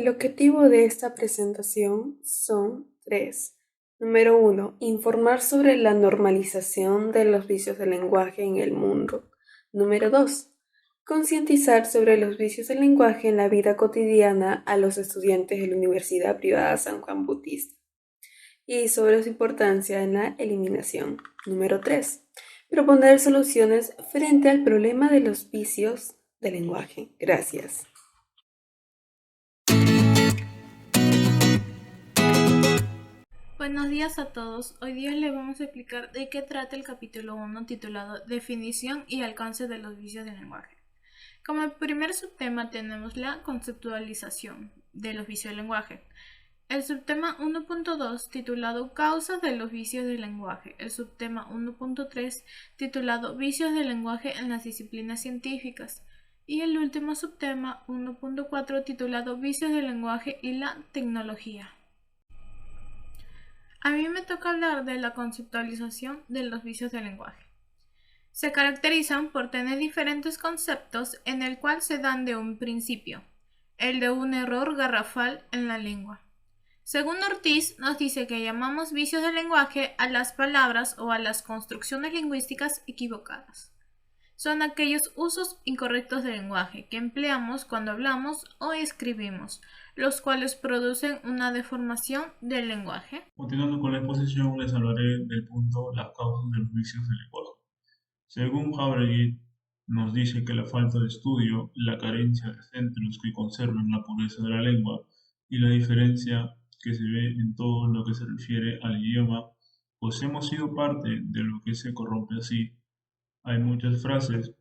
El objetivo de esta presentación son tres. Número 1. Informar sobre la normalización de los vicios del lenguaje en el mundo. Número 2. Concientizar sobre los vicios del lenguaje en la vida cotidiana a los estudiantes de la Universidad Privada San Juan Bautista. Y sobre su importancia en la eliminación. Número 3. Proponer soluciones frente al problema de los vicios del lenguaje. Gracias. Buenos días a todos. Hoy día les vamos a explicar de qué trata el capítulo 1 titulado Definición y alcance de los vicios del lenguaje. Como primer subtema tenemos la conceptualización de los vicios del lenguaje. El subtema 1.2 titulado Causas de los vicios del lenguaje. El subtema 1.3 titulado Vicios del lenguaje en las disciplinas científicas. Y el último subtema 1.4 titulado Vicios del lenguaje y la tecnología. A mí me toca hablar de la conceptualización de los vicios del lenguaje. Se caracterizan por tener diferentes conceptos en el cual se dan de un principio, el de un error garrafal en la lengua. Según Ortiz, nos dice que llamamos vicios del lenguaje a las palabras o a las construcciones lingüísticas equivocadas. Son aquellos usos incorrectos del lenguaje que empleamos cuando hablamos o escribimos, los cuales producen una deformación del lenguaje. Continuando con la exposición, les hablaré del punto las causas de los vicios del lenguaje. Según Habergit, nos dice que la falta de estudio, la carencia de centros que conserven la pureza de la lengua y la diferencia que se ve en todo lo que se refiere al idioma, pues hemos sido parte de lo que se corrompe así. Hay muchas frases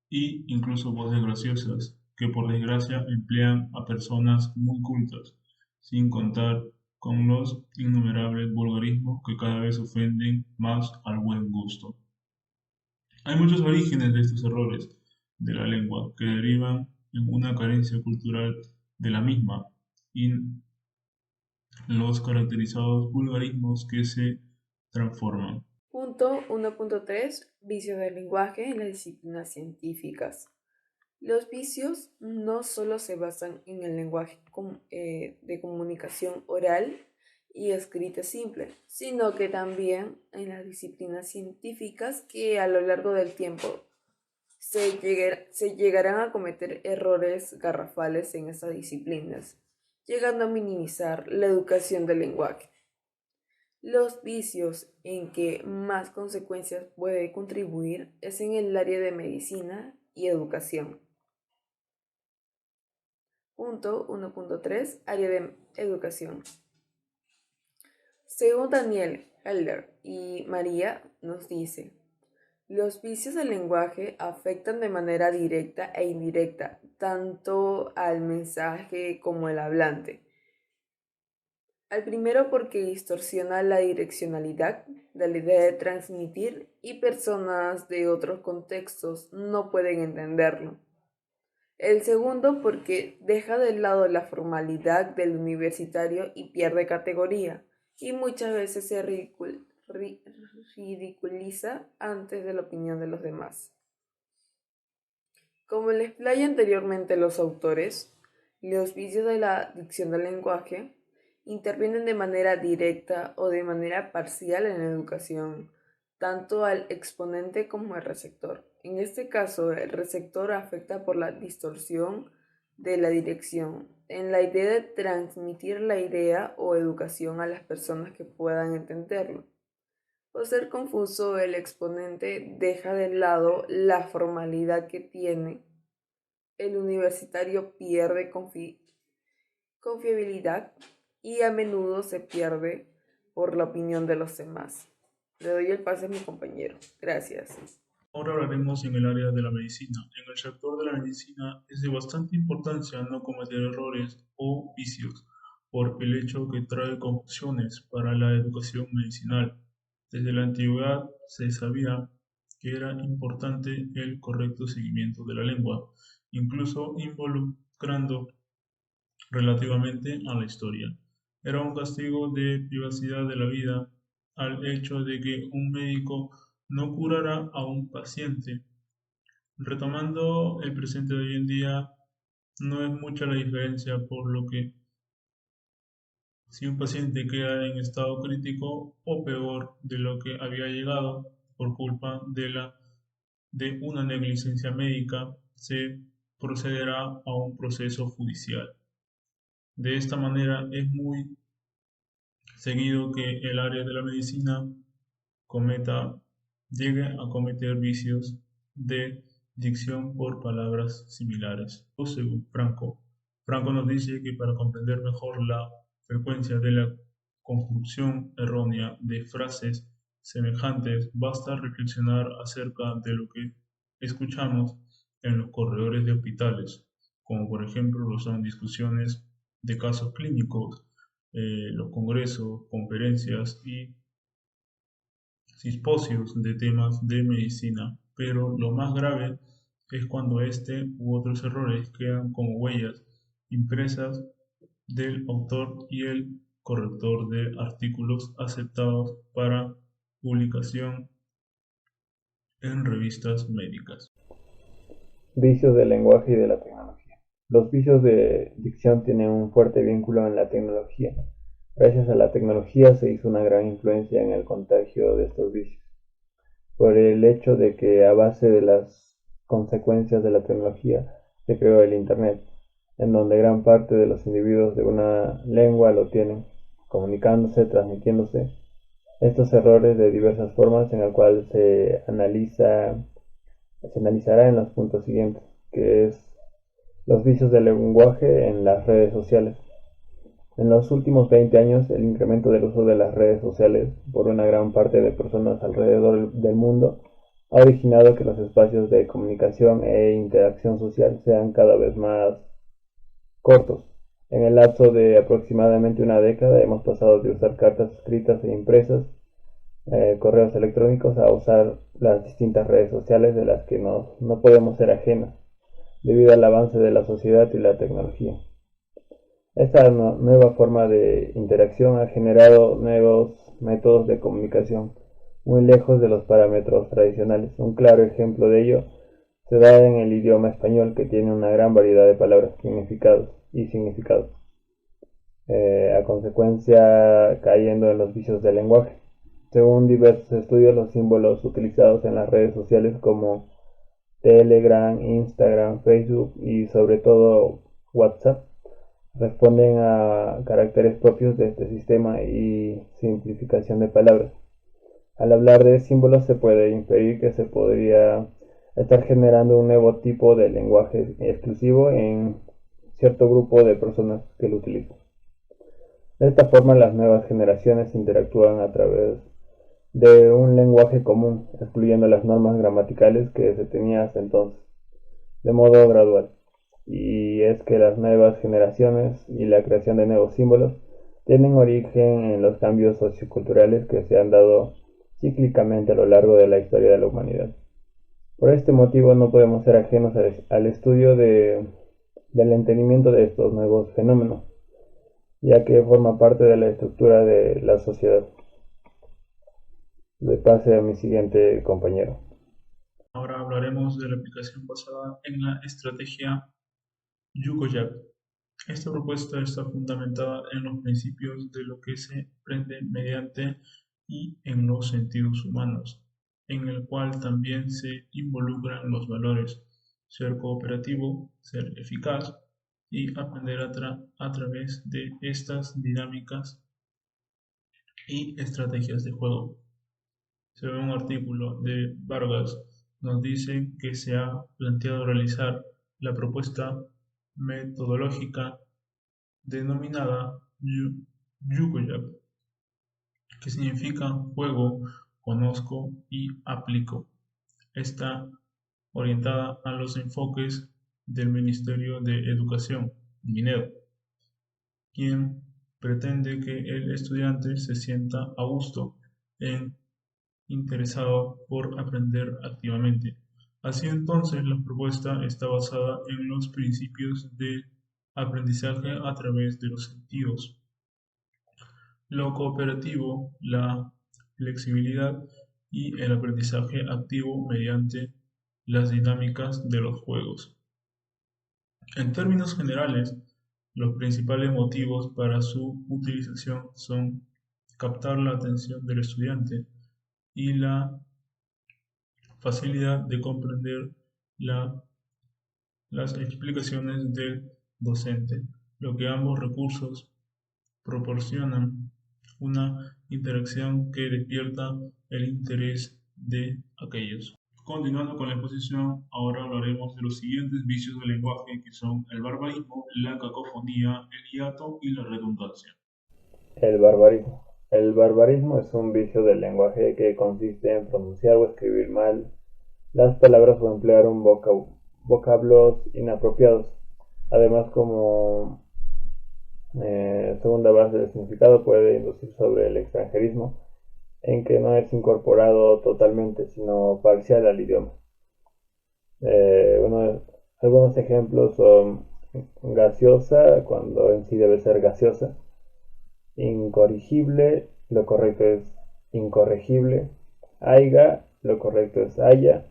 y incluso voces graciosas que por desgracia emplean a personas muy cultas, sin contar con los innumerables vulgarismos que cada vez ofenden más al buen gusto. Hay muchos orígenes de estos errores de la lengua que derivan en una carencia cultural de la misma y los caracterizados vulgarismos que se transforman. Punto 1.3. Vicios del lenguaje en las disciplinas científicas. Los vicios no solo se basan en el lenguaje de comunicación oral y escrita simple, sino que también en las disciplinas científicas que a lo largo del tiempo se llegarán a cometer errores garrafales en estas disciplinas, llegando a minimizar la educación del lenguaje. Los vicios en que más consecuencias puede contribuir es en el área de medicina y educación. Punto 1.3. Área de educación. Según Daniel Helder y María nos dice, los vicios del lenguaje afectan de manera directa e indirecta tanto al mensaje como al hablante. Al primero porque distorsiona la direccionalidad de la idea de transmitir y personas de otros contextos no pueden entenderlo. El segundo porque deja de lado la formalidad del universitario y pierde categoría, y muchas veces se ridiculiza antes de la opinión de los demás. Como les explayé anteriormente los autores, los vicios de la dicción del lenguaje intervienen de manera directa o de manera parcial en la educación, tanto al exponente como al receptor. En este caso, el receptor afecta por la distorsión de la dirección, en la idea de transmitir la idea o educación a las personas que puedan entenderlo. Por ser confuso, el exponente deja de lado la formalidad que tiene. El universitario pierde confiabilidad y a menudo se pierde por la opinión de los demás. Le doy el pase a mi compañero. Gracias. Ahora hablaremos en el área de la medicina. En el sector de la medicina es de bastante importancia no cometer errores o vicios por el hecho que trae confusiones para la educación medicinal. Desde la antigüedad se sabía que era importante el correcto seguimiento de la lengua, incluso involucrando relativamente a la historia. Era un castigo de privacidad de la vida al hecho de que un médico no curara a un paciente. Retomando el presente de hoy en día, no es mucha la diferencia por lo que Si un paciente queda en estado crítico o peor de lo que había llegado por culpa de una negligencia médica, se procederá a un proceso judicial. De esta manera es muy seguido que el área de la medicina cometa, llegue a cometer vicios de dicción por palabras similares. O según Franco nos dice que para comprender mejor la frecuencia de la construcción errónea de frases semejantes, basta reflexionar acerca de lo que escuchamos en los corredores de hospitales, como por ejemplo lo son discusiones de casos clínicos, los congresos, conferencias y simposios de temas de medicina, pero lo más grave es cuando este u otros errores quedan como huellas impresas del autor y el corrector de artículos aceptados para publicación en revistas médicas. Vicios del lenguaje y de la tecnología. Los vicios de dicción tienen un fuerte vínculo en la tecnología. Gracias a la tecnología se hizo una gran influencia en el contagio de estos vicios, por el hecho de que a base de las consecuencias de la tecnología se creó el Internet, en donde gran parte de los individuos de una lengua lo tienen, comunicándose, transmitiéndose. Estos errores de diversas formas en el cual se analizará en los puntos siguientes, que es los vicios del lenguaje en las redes sociales. En los últimos 20 años, el incremento del uso de las redes sociales por una gran parte de personas alrededor del mundo ha originado que los espacios de comunicación e interacción social sean cada vez más cortos. En el lapso de aproximadamente una década hemos pasado de usar cartas escritas e impresas, correos electrónicos, a usar las distintas redes sociales de las que no podemos ser ajenos, debido al avance de la sociedad y la tecnología. Esta nueva forma de interacción ha generado nuevos métodos de comunicación, muy lejos de los parámetros tradicionales. Un claro ejemplo de ello se da en el idioma español, que tiene una gran variedad de palabras, significados, a consecuencia cayendo en los vicios del lenguaje. Según diversos estudios, los símbolos utilizados en las redes sociales como Telegram, Instagram, Facebook y sobre todo WhatsApp responden a caracteres propios de este sistema y simplificación de palabras. Al hablar de símbolos se puede inferir que se podría estar generando un nuevo tipo de lenguaje exclusivo en cierto grupo de personas que lo utilizan. De esta forma, las nuevas generaciones interactúan a través de un lenguaje común, excluyendo las normas gramaticales que se tenía hasta entonces, de modo gradual. Y es que las nuevas generaciones y la creación de nuevos símbolos tienen origen en los cambios socioculturales que se han dado cíclicamente a lo largo de la historia de la humanidad. Por este motivo no podemos ser ajenos al estudio del entendimiento de estos nuevos fenómenos, ya que forma parte de la estructura de la sociedad. Le pase a mi siguiente compañero. Ahora hablaremos de la aplicación basada en la estrategia Yukoyak. Esta propuesta está fundamentada en los principios de lo que se aprende mediante y en los sentidos humanos, en el cual también se involucran los valores: ser cooperativo, ser eficaz y aprender a través de estas dinámicas y estrategias de juego. Según un artículo de Vargas, nos dice que se ha planteado realizar la propuesta metodológica denominada Yukoyak, que significa juego, conozco y aplico. Está orientada a los enfoques del Ministerio de Educación, Minedo, quien pretende que el estudiante se sienta a gusto en interesado por aprender activamente. Así entonces, la propuesta está basada en los principios de aprendizaje a través de los sentidos, lo cooperativo, la flexibilidad y el aprendizaje activo mediante las dinámicas de los juegos. En términos generales, Los principales motivos para su utilización son captar la atención del estudiante y la facilidad de comprender la- las explicaciones del docente, lo que ambos recursos proporcionan una interacción que despierta el interés de aquellos. Continuando con la exposición, ahora hablaremos de los siguientes vicios del lenguaje que son el barbarismo, la cacofonía, el hiato y la redundancia. El barbarismo. El barbarismo es un vicio del lenguaje que consiste en pronunciar o escribir mal las palabras o emplear vocablos inapropiados. Además, como segunda base del significado, puede inducir sobre el extranjerismo, en que no es incorporado totalmente, sino parcial al idioma. Algunos ejemplos son gaseosa, cuando en sí debe ser gaseosa; incorrigible, lo correcto es incorregible; haiga, lo correcto es haya;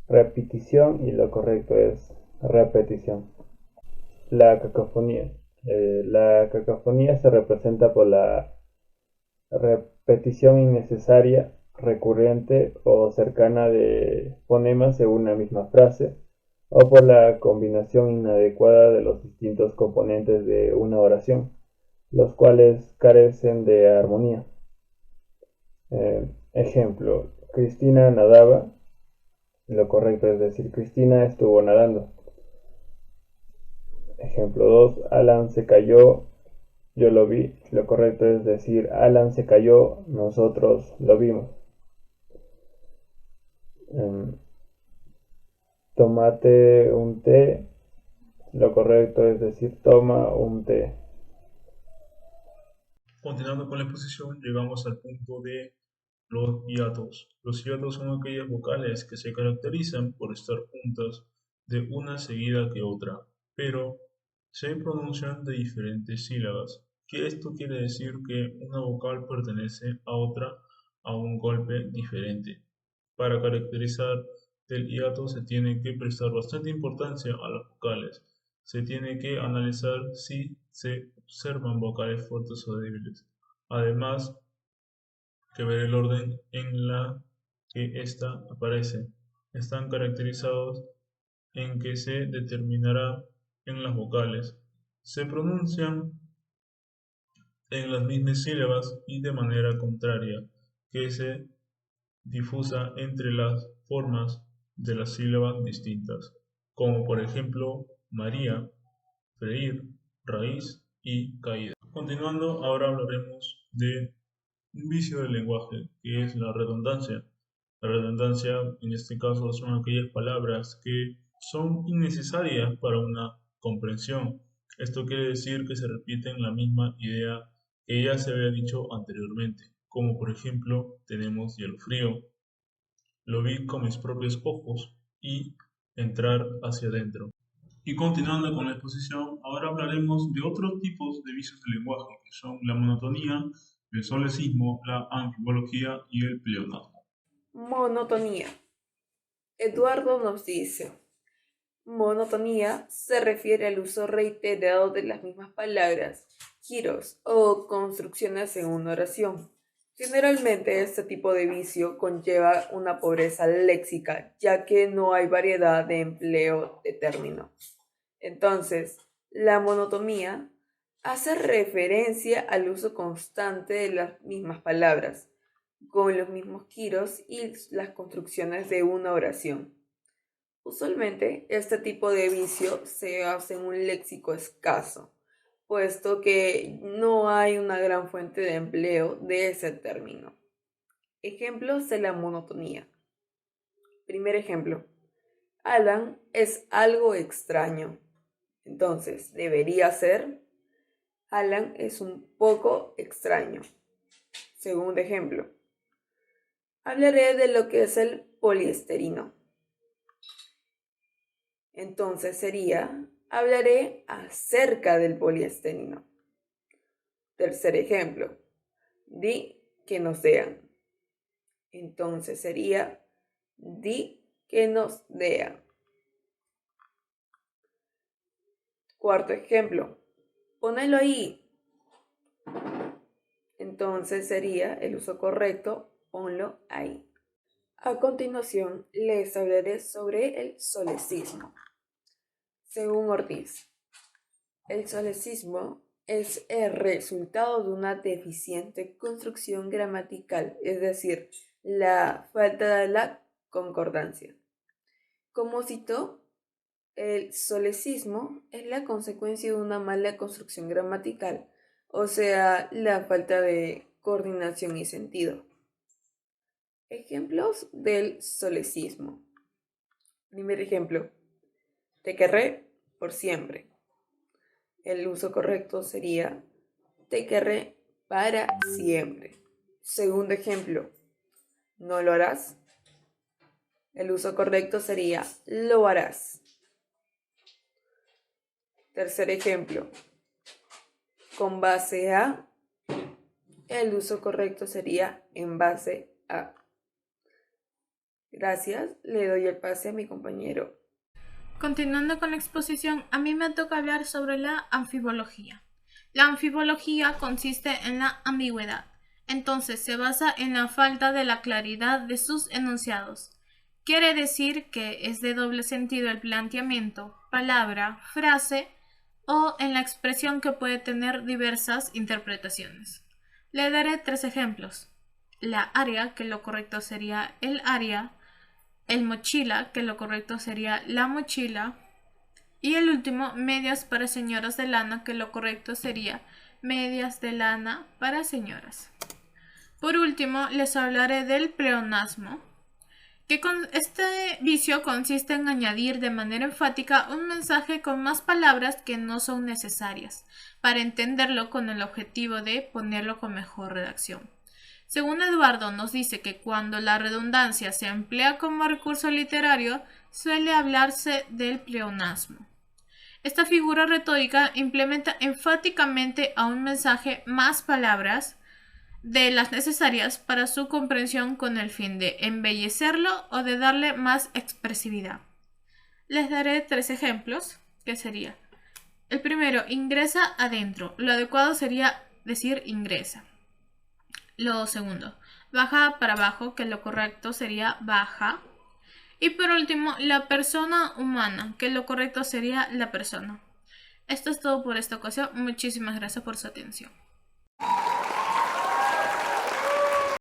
repetición, y lo correcto es repetición. La cacofonía. La cacofonía se representa por la repetición innecesaria, recurrente o cercana de fonemas en una misma frase, o por la combinación inadecuada de los distintos componentes de una oración, los cuales carecen de armonía. Ejemplo: Cristina nadaba, lo correcto es decir Cristina estuvo nadando. Ejemplo 2: Alan se cayó, yo lo vi, lo correcto es decir Alan se cayó, nosotros lo vimos. Tomate un té, lo correcto es decir toma un té. Continuando con la exposición, llegamos al punto de los hiatos. Los hiatos son aquellas vocales que se caracterizan por estar juntas de una seguida que otra, pero se pronuncian de diferentes sílabas. Que esto quiere decir que una vocal pertenece a otra a un golpe diferente. Para caracterizar el hiato se tiene que prestar bastante importancia a las vocales. Se tiene que analizar si se observan vocales fuertes o débiles. Además, que ver el orden en la que ésta aparece. Están caracterizados en que se determinará en las vocales. Se pronuncian en las mismas sílabas y de manera contraria, que se difusa entre las formas de las sílabas distintas, como por ejemplo María, freír, raíz y caída. Continuando, ahora hablaremos de un vicio del lenguaje, que es la redundancia. La redundancia, en este caso, son aquellas palabras que son innecesarias para una comprensión. Esto quiere decir que se repiten la misma idea que ya se había dicho anteriormente, como por ejemplo tenemos hielo frío, lo vi con mis propios ojos y entrar hacia adentro. Y continuando con la exposición, ahora hablaremos de otros tipos de vicios del lenguaje, que son la monotonía, el solecismo, la anfibología y el pleonasmo. Monotonía. Eduardo nos dice: monotonía se refiere al uso reiterado de las mismas palabras, giros o construcciones en una oración. Generalmente este tipo de vicio conlleva una pobreza léxica, ya que no hay variedad de empleo de términos. Entonces, la monotonía hace referencia al uso constante de las mismas palabras, con los mismos giros y las construcciones de una oración. Usualmente, este tipo de vicio se hace en un léxico escaso, puesto que no hay una gran fuente de empleo de ese término. Ejemplos de la monotonía. Primer ejemplo: Alan es algo extraño. Entonces, debería ser: Alan es un poco extraño. Segundo ejemplo: hablaré de lo que es el poliesterino. Entonces sería: hablaré acerca del poliesterino. Tercer ejemplo: di que nos dean. Entonces sería: di que nos dean. Cuarto ejemplo, ponelo ahí. Entonces sería el uso correcto, ponlo ahí. A continuación, les hablaré sobre el solecismo. Según Ortiz, el solecismo es el resultado de una deficiente construcción gramatical, es decir, la falta de la concordancia. Como citó, el solecismo es la consecuencia de una mala construcción gramatical, o sea, la falta de coordinación y sentido. Ejemplos del solecismo. Primer ejemplo, te querré por siempre. El uso correcto sería te querré para siempre. Segundo ejemplo, no lo harás. El uso correcto sería lo harás. Tercer ejemplo, con base a. El uso correcto sería en base a. Gracias, le doy el pase a mi compañero. Continuando con la exposición, a mí me toca hablar sobre la anfibología. La anfibología consiste en la ambigüedad, entonces se basa en la falta de la claridad de sus enunciados. Quiere decir que es de doble sentido el planteamiento, palabra, frase o en la expresión que puede tener diversas interpretaciones. Le daré 3 ejemplos. La área, que lo correcto sería el área, el mochila, que lo correcto sería la mochila, y el último, medias para señoras de lana, que lo correcto sería medias de lana para señoras. Por último, les hablaré del pleonasmo, que este vicio consiste en añadir de manera enfática un mensaje con más palabras que no son necesarias, para entenderlo con el objetivo de ponerlo con mejor redacción. Según Eduardo, nos dice que cuando la redundancia se emplea como recurso literario, suele hablarse del pleonasmo. Esta figura retórica implementa enfáticamente a un mensaje más palabras de las necesarias para su comprensión con el fin de embellecerlo o de darle más expresividad. Les daré 3 ejemplos, que sería: el primero, ingresa adentro. Lo adecuado sería decir ingresa. Lo segundo, baja para abajo, que lo correcto sería baja. Y por último, la persona humana, que lo correcto sería la persona. Esto es todo por esta ocasión. Muchísimas gracias por su atención.